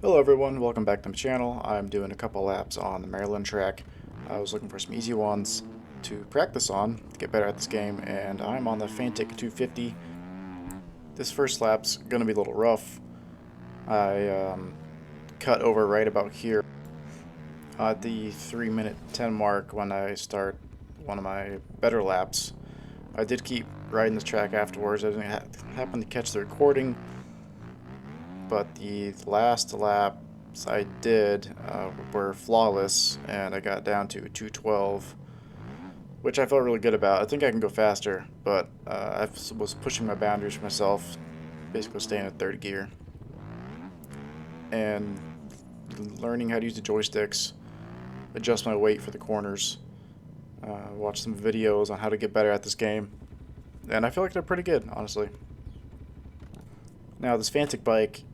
Hello everyone, welcome back to my channel. I'm doing a couple laps on the Maryland track. I was looking for some easy ones to practice on to get better at this game, and I'm on the Fantic 250. This first lap's going to be a little rough. I cut over right about here at the 3-minute 10 mark when I start one of my better laps. I did keep riding this track afterwards. I didn't happen to catch the recording, but the last laps I did were flawless, and I got down to 212, which I felt really good about. I think I can go faster, but I was pushing my boundaries for myself, basically staying at third gear, and learning how to use the joysticks, adjust my weight for the corners, watch some videos on how to get better at this game, and I feel like they're pretty good, honestly. Now, this Fantic bike,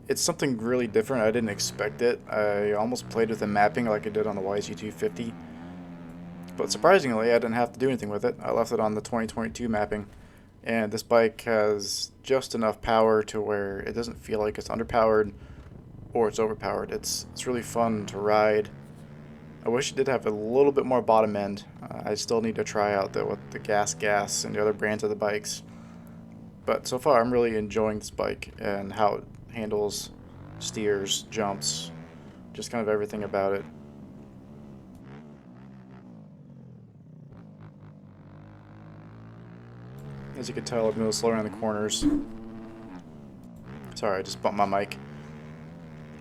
it's something really different. I didn't expect it. I almost played with the mapping like I did on the YZ250, but surprisingly, I didn't have to do anything with it. I left it on the 2022 mapping, and this bike has just enough power to where it doesn't feel like it's underpowered or it's overpowered. It's really fun to ride. I wish it did have a little bit more bottom end. I still need to try out with the gas and the other brands of the bikes. But so far, I'm really enjoying this bike and how it handles, steers, jumps, just kind of everything about it. As you can tell, I'm a little slower on the corners. Sorry, I just bumped my mic.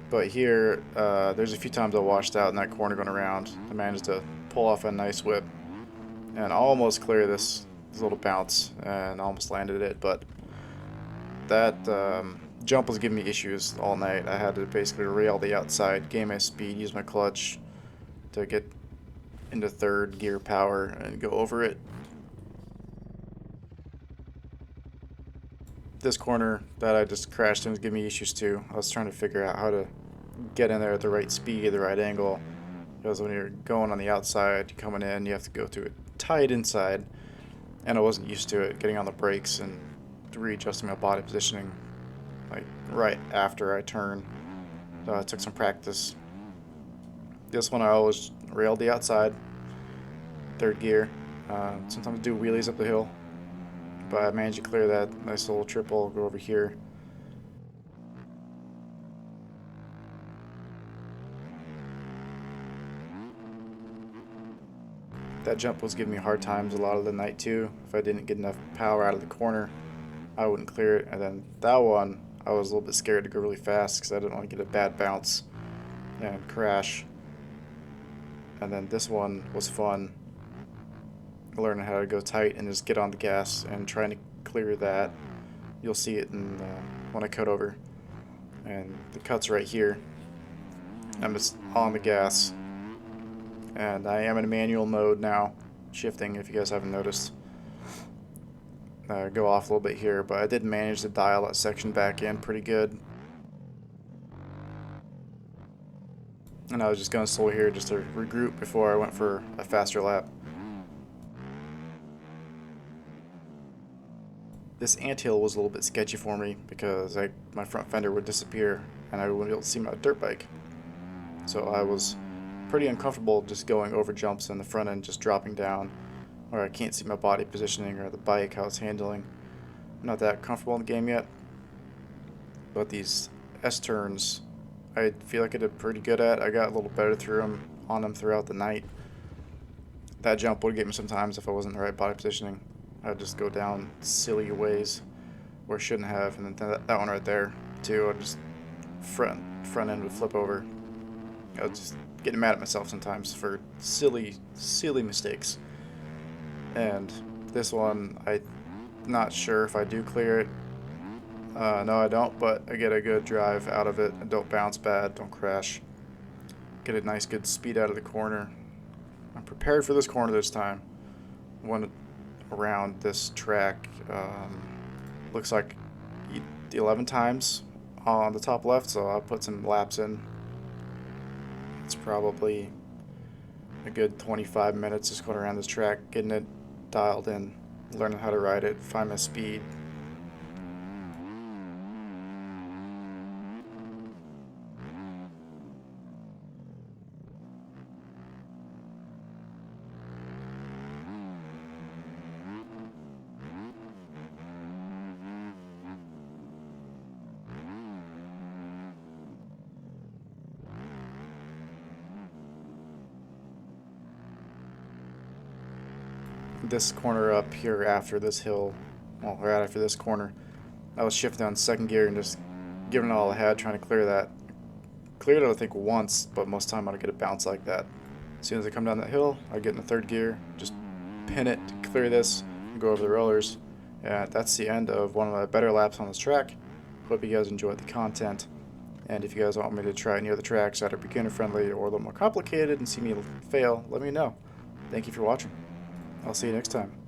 But here, there's a few times I washed out in that corner going around. I managed to pull off a nice whip and almost clear this little bounce and almost landed it, but that jump was giving me issues all night. I had to basically rail the outside, gain my speed, use my clutch to get into third gear power and go over it. This corner that I just crashed in was giving me issues too. I was trying to figure out how to get in there at the right speed, the right angle, because when you're going on the outside, you're coming in, you have to go through a tight inside, and I wasn't used to it, getting on the brakes and readjusting my body positioning like right after I turn. So I took some practice. This one I always railed the outside, third gear. Sometimes do wheelies up the hill, but I managed to clear that nice little triple, go over here. That jump was giving me hard times a lot of the night too. If I didn't get enough power out of the corner, I wouldn't clear it. And then that one, I was a little bit scared to go really fast because I didn't want to get a bad bounce and crash. And then this one was fun, learning how to go tight and just get on the gas and trying to clear that. You'll see it in when I cut over, and the cut's right here. I'm just on the gas, and I am in manual mode now, shifting if you guys haven't noticed. Go off a little bit here, but I did manage to dial that section back in pretty good. And I was just going slow here just to regroup before I went for a faster lap. This anthill was a little bit sketchy for me because my front fender would disappear and I wouldn't be able to see my dirt bike. So I was pretty uncomfortable just going over jumps in the front end, just dropping down, where I can't see my body positioning or the bike, how it's handling. I'm not that comfortable in the game yet. But these S-turns, I feel like I did pretty good at. I got a little better on them throughout the night. That jump would get me sometimes if I wasn't in the right body positioning. I'd just go down silly ways where I shouldn't have, and then that one right there too, I'd just front end would flip over. I was just getting mad at myself sometimes for silly mistakes. And this one, I'm not sure if I do clear it. No, I don't, but I get a good drive out of it. I don't bounce bad, don't crash. Get a nice good speed out of the corner. I'm prepared for this corner this time. Went around this track, looks like 11 times on the top left, so I'll put some laps in. It's probably a good 25 minutes just going around this track, getting it dialed in, learning how to ride it, find my speed. this corner up here after this hill, well, right after this corner. I was shifting on second gear and just giving it all I had, trying to clear that. Cleared it, I think, once, but most of the time I don't get a bounce like that. As soon as I come down that hill, I get in the third gear, just pin it to clear this, and go over the rollers. And that's the end of one of my better laps on this track. Hope you guys enjoyed the content. And if you guys want me to try any other tracks that are beginner friendly or a little more complicated and see me fail, let me know. Thank you for watching. I'll see you next time.